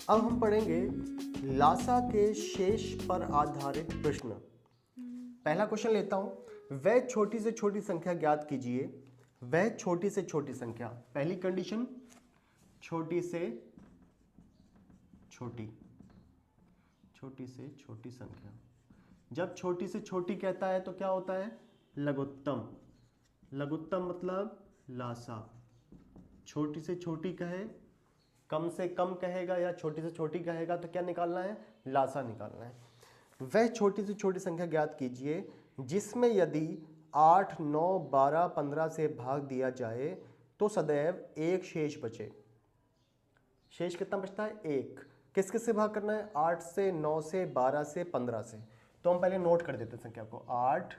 अब हम पढ़ेंगे लासा के शेष पर आधारित प्रश्न। पहला क्वेश्चन लेता हूं, वह छोटी से छोटी संख्या ज्ञात कीजिए। वह छोटी से छोटी संख्या, पहली कंडीशन छोटी से छोटी, छोटी से छोटी संख्या। जब छोटी से छोटी कहता है तो क्या होता है? लघुत्तम। लघुत्तम मतलब लासा। छोटी से छोटी कहे, कम से कम कहेगा या छोटी से छोटी कहेगा तो क्या निकालना है? लासा निकालना है। वह छोटी से छोटी संख्या ज्ञात कीजिए जिसमें यदि 8, 9, 12, 15 से भाग दिया जाए तो सदैव एक शेष बचे। शेष कितना बचता है? एक। किस किस से भाग करना है? 8 से, 9 से, 12 से, 15 से। तो हम पहले नोट कर देते हैं संख्या को। 8,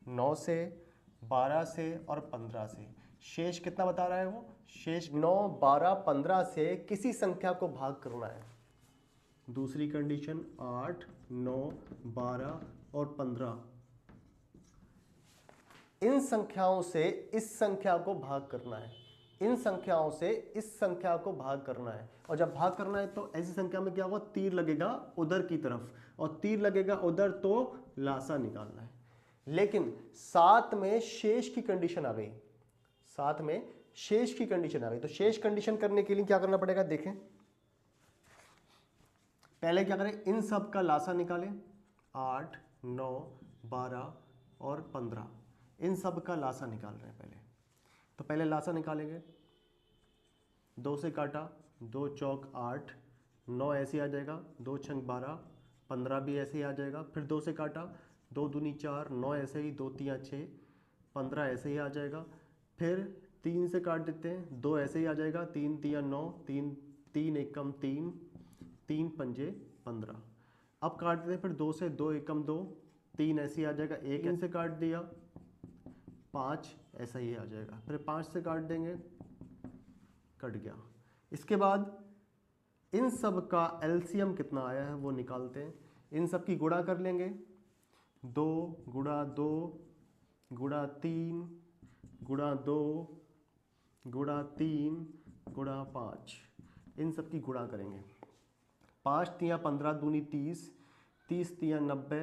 9 से, 12 से और 15 से। शेष कितना बता रहा है वो? शेष 9, 12, 15 से किसी संख्या को भाग करना है। दूसरी कंडीशन 8, 9, 12 और 15, इन संख्याओं से इस संख्या को भाग करना है। इन संख्याओं से इस संख्या को भाग करना है। और जब भाग करना है तो ऐसी संख्या में क्या होगा? तीर लगेगा उधर की तरफ, और तीर लगेगा उधर तो लासा निकालना है। लेकिन साथ में शेष की कंडीशन आ गई। साथ में शेष की कंडीशन आ गई। तो शेष कंडीशन करने के लिए क्या करना पड़ेगा? देखें, पहले क्या करें? इन सब का लासा निकालें। 8, 9, 12 और 15, इन सब का लासा निकाल रहे हैं पहले। तो पहले लासा निकालेंगे। 2 से काटा, 2 चौक 8, 9 ऐसे आ जाएगा, 2 छंग 12, 15 भी ऐसे ही आ जाएगा। फिर 2 से काटा, 2 दूनी 4, 9 ऐसे ही, 2 तियाँ 6, 15 ऐसे ही आ जाएगा। फिर 3 से काट देते हैं, 2 ऐसे ही आ जाएगा, 3 तियाँ 9, 3 एकम 3, 3 पंजे 15। अब काट देते हैं फिर 2 से, 2 एकम 2, 3 ऐसे ही आ जाएगा, 1 इनसे काट दिया, 5 ऐसा ही आ जाएगा। फिर 5 से काट देंगे, कट गया। इसके बाद इन सब का एलसीएम कितना आया है वो निकालते हैं। इन सब की गुणा कर लेंगे। 2 गुणा 2 गुणा 3 गुणा 2 गुणा 3 गुणा 5, इन सब की गुणा करेंगे। 5 तियाँ 15 दूनी 30, 30 तियाँ 90,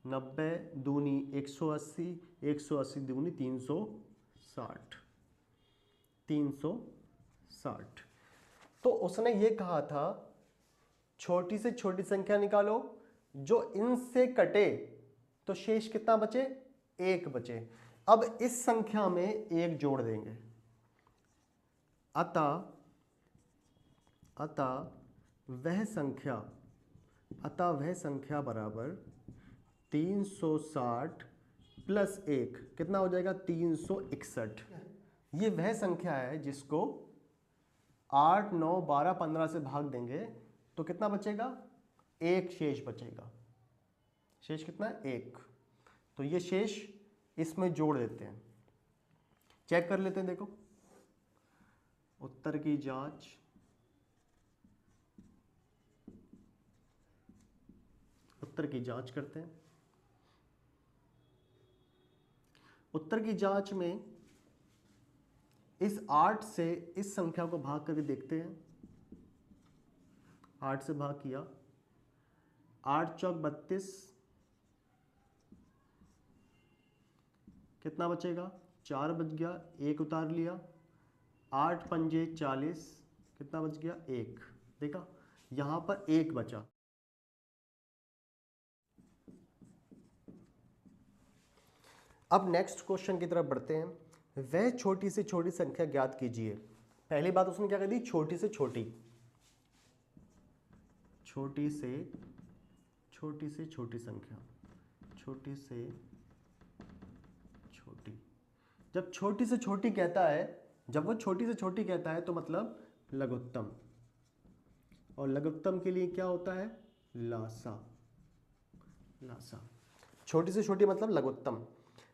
90 दूनी 180, 180 दूनी 360, 360। तो उसने ये कहा था छोटी से छोटी संख्या निकालो, जो इनसे कटे तो शेष कितना बचे? एक बचे। अब इस संख्या में एक जोड़ देंगे। अतः वह संख्या बराबर 360 प्लस 1 कितना हो जाएगा? 361। ये वह संख्या है जिसको 8, 9, 12, 15 से भाग देंगे तो कितना बचेगा? एक शेष बचेगा। शेष कितना है? एक। तो ये शेष इसमें जोड़ देते हैं, चेक कर लेते हैं। देखो, उत्तर की जांच, उत्तर की जांच करते हैं। उत्तर की जांच में इस 8 से इस संख्या को भाग करके देखते हैं। 8 से भाग किया, 8 चौक 32, कितना बचेगा? 4 बच गया, 1 उतार लिया। 8 पंजे 40, कितना बच गया? 1। देखा, यहां पर 1 बचा। अब नेक्स्ट क्वेश्चन की तरफ बढ़ते हैं। वह छोटी से छोटी संख्या ज्ञात कीजिए। पहली बात उसने क्या कर दी? छोटी से छोटी, छोटी से छोटी संख्या, छोटी से छोटी। जब छोटी से छोटी कहता है, जब वो छोटी से छोटी कहता है तो मतलब लघुत्तम। और लघुत्तम के लिए क्या होता है? लासा। लासा। छोटी से छोटी मतलब लघुत्तम।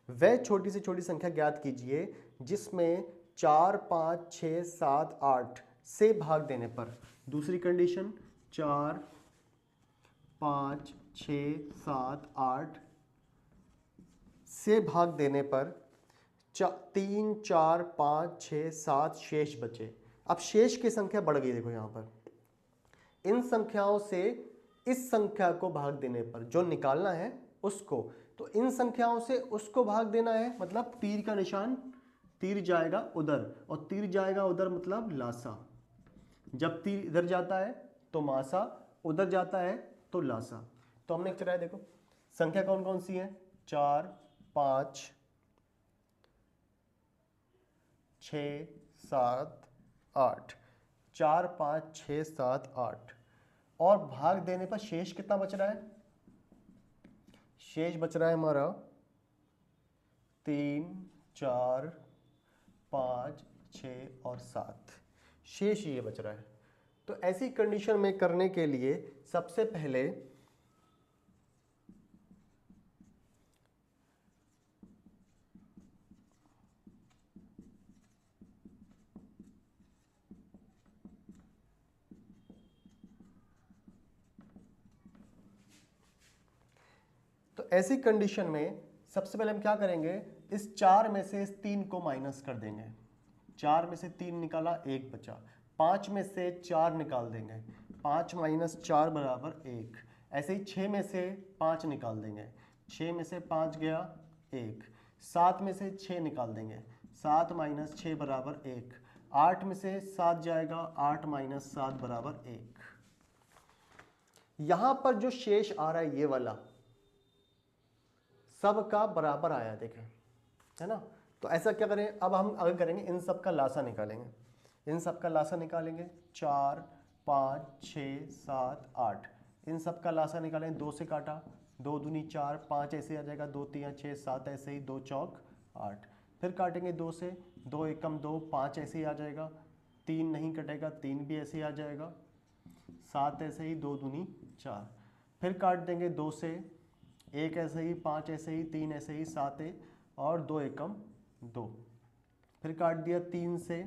वह छोटी से छोटी संख्या ज्ञात कीजिए जिसमें 4, 5, 6, 7, 8 से भाग देने पर। दूसरी कंडीशन 4, 5, 6, 7, 8 से भाग देने पर 3, 4, 5, 6, 7 शेष बचे। अब शेष की संख्या बढ़ गई। देखो यहां पर इन संख्याओं से इस संख्या को भाग देने पर जो निकालना है उसको, तो इन संख्याओं से उसको भाग देना है, मतलब तीर का निशान, तीर जाएगा उधर और तीर जाएगा उधर, मतलब लासा। जब तीर इधर जाता है तो मासा, उधर जाता है तो लासा। तो हमने चलाया, देखो संख्या कौन कौन सी है, 4 5 6 7 8, 4 5 6 7 8, और भाग देने पर शेष कितना बच रहा है, शेष बच रहा है हमारा 3 4 5 6 और 7, शेष ये बच रहा है। तो ऐसी कंडीशन में करने के लिए सबसे पहले ऐसी कंडीशन में सबसे पहले हम क्या करेंगे, इस 4 में से इस 3 को माइनस कर देंगे। 4 में से 3 निकाला, 1 बचा। 5 में से 4 निकाल देंगे, 5 माइनस 4 बराबर 1। ऐसे ही 6 में से 5 निकाल देंगे, 6 में से 5 गया 1। 7 में से 6 निकाल देंगे, 7 माइनस 6 बराबर 1। 8 में से 7 जाएगा, 8 माइनस 7 बराबर 1। यहां पर जो शेष आ रहा है ये वाला सब का बराबर आया, देखें, है ना। तो ऐसा क्या करें, अब हम आगे करेंगे, इन सब का लासा निकालेंगे। इन सब का लासा निकालेंगे, 4 5 6 7 8, इन सब का लासा निकालेंगे। 2 से काटा, 2 दूनी 4, 5 ऐसे आ जाएगा, 2 3 6 7 ऐसे ही, 2 चौक 8। फिर काटेंगे 2 से, 2 एकम 2, 5 ऐसे ही आ जाएगा। 3 नहीं कटेगा, 3 भी ऐसे ही आ जाएगा। 7 ऐसे ही, 2 दूनी 4। फिर काट देंगे 2 से, 1 ऐसे ही, 5 ऐसे ही, 3 ऐसे ही, 7 और 2 एकम 2। फिर काट दिया 3 से,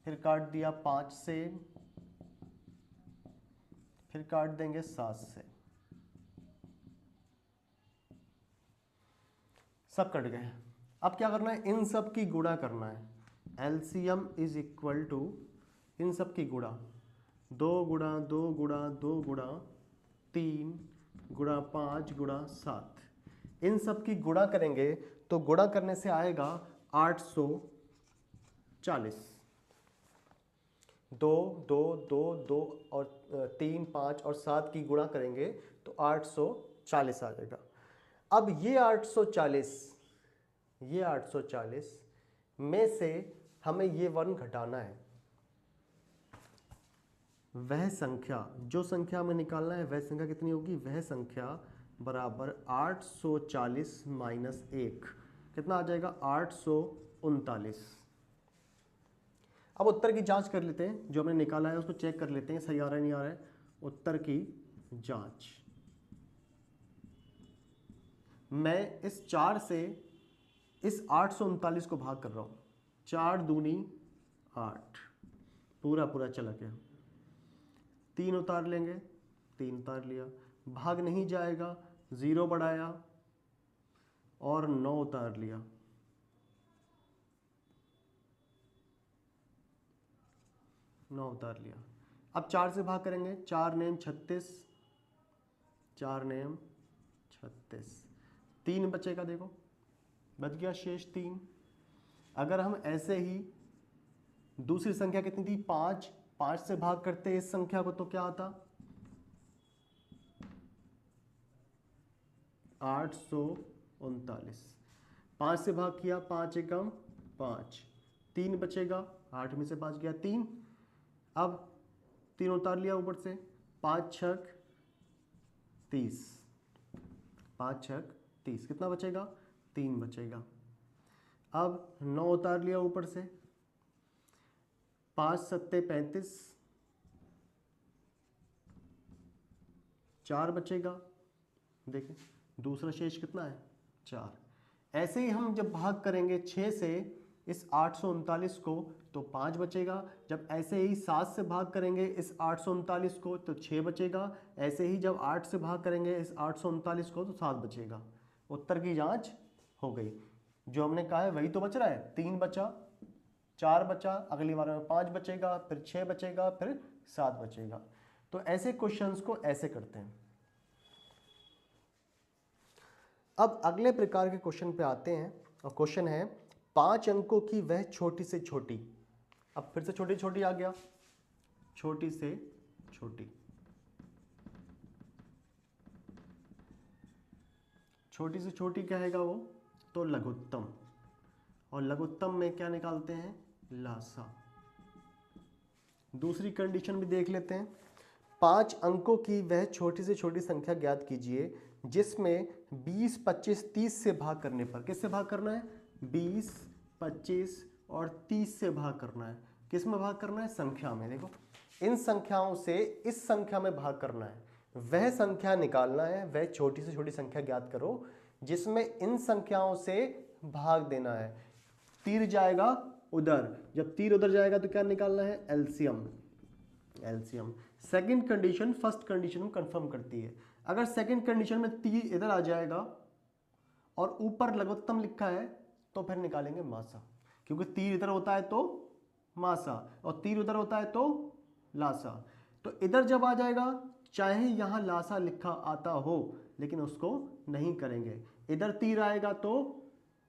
फिर काट दिया 5 से, फिर काट देंगे 7 से। सब कट गए। अब क्या करना है, इन सब की गुणा करना है। एलसीएम इज इक्वल टू इन सब की गुणा, 2 गुणा 2 गुणा 2 गुणा 3 गुणा 5 गुणा 7। इन सब की गुणा करेंगे तो गुणा करने से आएगा 840। 2 2 2 2 और 3 5 और 7 की गुणा करेंगे तो 840 आ जाएगा। अब ये 840 में से हमें ये 1 घटाना है। वह संख्या, जो संख्या हमें निकालना है वह संख्या कितनी होगी, वह संख्या बराबर 840 माइनस 1, कितना आ जाएगा 839। अब उत्तर की जांच कर लेते हैं, जो हमने निकाला है उसको चेक कर लेते हैं, सही आ रहा है नहीं आ रहा है। उत्तर की जांच, मैं इस 4 से इस 839 को भाग कर रहा हूं, 4 दूनी 8, पूरा पूरा चला गया। 3 उतार लेंगे, 3 उतार लिया, भाग नहीं जाएगा, 0 बढ़ाया और 9 उतार लिया। 9 उतार लिया। अब 4 से भाग करेंगे, 4 नेम 36, 4 नेम 36, 3 बचेगा, देखो बच गया शेष 3। अगर हम ऐसे ही दूसरी संख्या कितनी थी 5, 5 से भाग करते इस संख्या को तो क्या आता 839। 5 से भाग किया, 5 एकम 5, 3 बचेगा, 8 में से 5 गया 3। अब 3 उतार लिया ऊपर से, 5 छक 30, 5 छक 30, कितना बचेगा 3 बचेगा। अब 9 उतार लिया ऊपर से, 5 सत्ते 35, 4 बचेगा। देखें दूसरा शेष कितना है 4। ऐसे ही हम जब भाग करेंगे 6 से इस 839 को तो 5 बचेगा। जब ऐसे ही 7 से भाग करेंगे इस 839 को तो 6 बचेगा। ऐसे ही जब 8 से भाग करेंगे इस 839 को तो 7 बचेगा। उत्तर की जांच हो गई। जो हमने कहा है वही तो बच रहा है, 3 बचा 4 बचा, अगली बार में 5 बचेगा, फिर 6 बचेगा, फिर 7 बचेगा। तो ऐसे क्वेश्चंस को ऐसे करते हैं। अब अगले प्रकार के क्वेश्चन पे आते हैं और क्वेश्चन है 5 अंकों की वह छोटी से छोटी। अब फिर से छोटी छोटी आ गया, छोटी से छोटी। छोटी से छोटी क्या हैगा वो, तो लघुत्तम, और लघुत्तम में क्या निकालते हैं, लासा। दूसरी कंडीशन भी देख लेते हैं। 5 अंकों की वह छोटी से छोटी संख्या ज्ञात कीजिए जिसमें 20, 25, 30 से भाग करने पर, किससे भाग करना है, 20, 25 और 30 से भाग करना है। किस में भाग करना है, संख्या में। देखो इन संख्याओं से इस संख्या में भाग करना है, वह संख्या निकालना है, वह छोटी से छोटी संख्या ज्ञात करो जिसमें इन संख्याओं से भाग देना है। तीर जाएगा उधर, जब तीर उधर जाएगा तो क्या निकालना है, LCM. LCM second condition first condition को कंफर्म करती है। अगर सेकंड कंडीशन में तीर इधर आ जाएगा और ऊपर लघुत्तम लिखा है तो फिर निकालेंगे मासा, क्योंकि तीर इधर होता है तो मासा और तीर उधर होता है तो लासा। तो इधर जब आ जाएगा, चाहे यहां लासा लिखा आता हो लेकिन उसको नहीं करेंगे, इधर तीर आएगा तो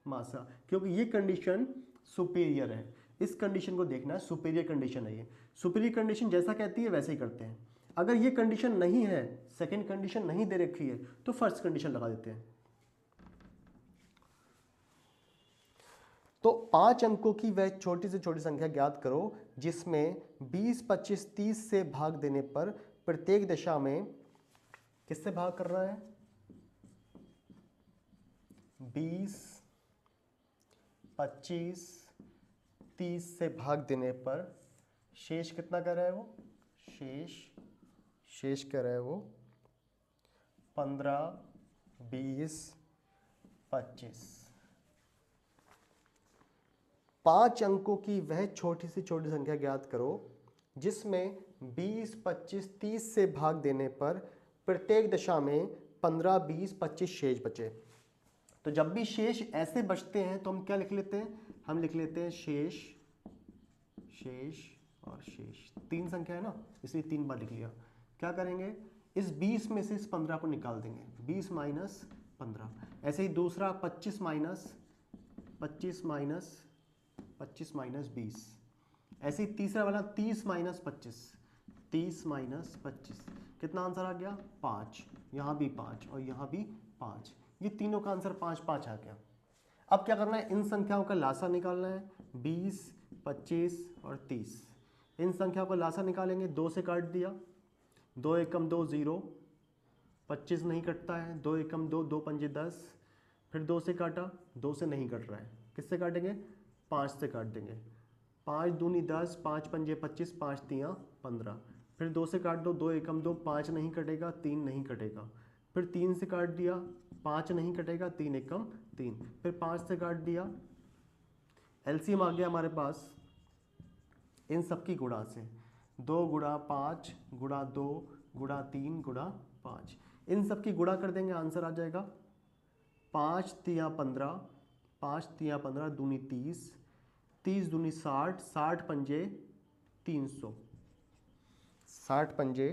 मासा, क्योंकि ये कंडीशन सुपीरियर है। इस कंडीशन को देखना है, सुपीरियर कंडीशन है ये। सुपीरियर कंडीशन जैसा कहती है वैसे ही करते हैं। अगर ये कंडीशन नहीं है, सेकंड कंडीशन नहीं दे रखी है, तो फर्स्ट कंडीशन लगा देते हैं। तो 5 अंकों की वह छोटी से छोटी संख्या ज्ञात करो जिसमें 20, 25, 30 से भाग देने पर प्रत्येक दशा में किससे भाग कर रहा है, 20, 25, 30 से भाग देने पर शेष कितना कर रहा है वो, शेष कर रहा है वो 15, 20, 25। 5 अंकों की वह छोटी से छोटी संख्या ज्ञात करो जिसमें 20, 25, 30 से भाग देने पर प्रत्येक दशा में 15, 20, 25 शेष बचे। तो जब भी शेष ऐसे बचते हैं तो हम क्या लिख लेते हैं, हम लिख लेते हैं शेष और शेष। 3 संख्या है ना, इसलिए 3 बार लिख लिया। क्या करेंगे, इस 20 में से इस 15 को निकाल देंगे, 20 माइनस 15। ऐसे ही दूसरा 25 माइनस 20। ऐसे ही तीसरा वाला 30 माइनस 25। कितना आंसर आ गया, 5। यहाँ भी 5 और यहाँ भी 5। ये तीनों का आंसर 5 5 आ गया। अब क्या करना है, इन संख्याओं का लासा निकालना है। 20, 25 और 30, इन संख्याओं का लासा निकालेंगे। 2 से काट दिया, 2 एकम 2 0, 25 नहीं कटता है, 2 एकम 2, 2 पंजे 10। फिर 2 से काटा, 2 से नहीं कट रहा है, किससे काटेंगे, 5 से काट देंगे। 5 दूनी 10, 5 पंजे 25, 5 तियाँ 15। फिर 2 से काट दो, 2 एकम 2, 5 नहीं कटेगा, 3 नहीं कटेगा। फिर 3 से काट दिया, 5 नहीं कटेगा, 3 एकम 3। फिर 5 से काट दिया, एलसीएम आ गया हमारे पास इन सब की गुणा से। 2 गुणा 5 गुणा 2 गुणा 3 गुणा 5, इन सब की गुणा कर देंगे, आंसर आ जाएगा 5 तियाँ 15, 5 तियाँ 15 दूनी 30, 30 दूनी 60, 60 पंजे 300, 60 पंजे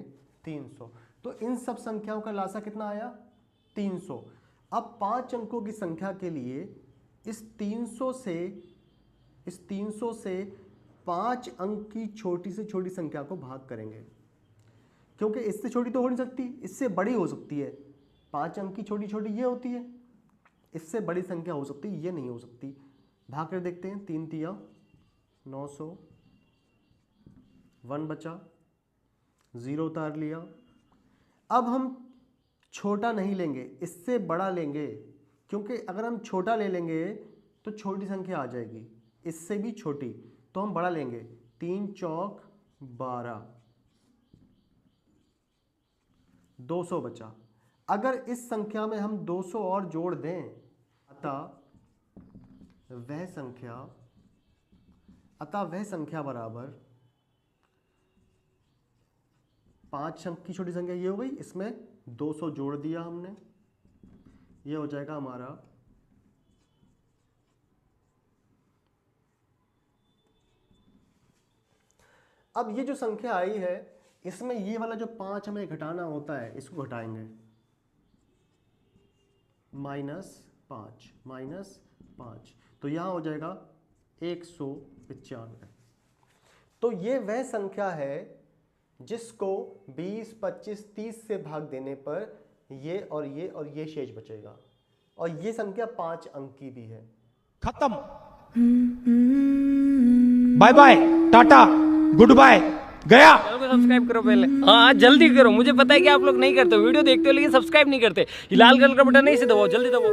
300। तो इन सब संख्याओं का लासा कितना आया, 300। अब 5 अंकों की संख्या के लिए इस 300 से 5 अंक की छोटी से छोटी संख्या को भाग करेंगे, क्योंकि इससे छोटी तो हो नहीं सकती, इससे बड़ी हो सकती है। 5 अंक की छोटी छोटी ये होती है, इससे बड़ी संख्या हो सकती है, ये नहीं हो सकती। भाग कर देखते हैं, 3 तिया 900, 1 बचा, 0 उतार लिया। अब हम छोटा नहीं लेंगे, इससे बड़ा लेंगे, क्योंकि अगर हम छोटा ले लेंगे तो छोटी संख्या आ जाएगी, इससे भी छोटी, तो हम बड़ा लेंगे। 3 चौक 12, 200 बचा। अगर इस संख्या में हम 200 और जोड़ दें, अतः वह संख्या बराबर 5 अंक की छोटी संख्या ये हो गई, इसमें 200 जोड़ दिया हमने, ये हो जाएगा हमारा अब ये जो संख्या आई है इसमें ये वाला जो 5 हमें घटाना होता है इसको घटाएंगे, -5 तो यहाँ हो जाएगा 195। तो ये वह संख्या है जिसको 20, 25, 30 से भाग देने पर ये और ये शेष बचेगा, और ये संख्या 5 अंक की भी है। खत्म, bye bye, tata, goodbye, गया। चैनल को सब्सक्राइब करो पहले, हाँ जल्दी करो, मुझे पता है कि आप लोग नहीं करते, वीडियो देखते हो लेकिन सब्सक्राइब नहीं करते। ये लाल कलर का बटन नहीं से दबाओ, जल्दी दबाओ।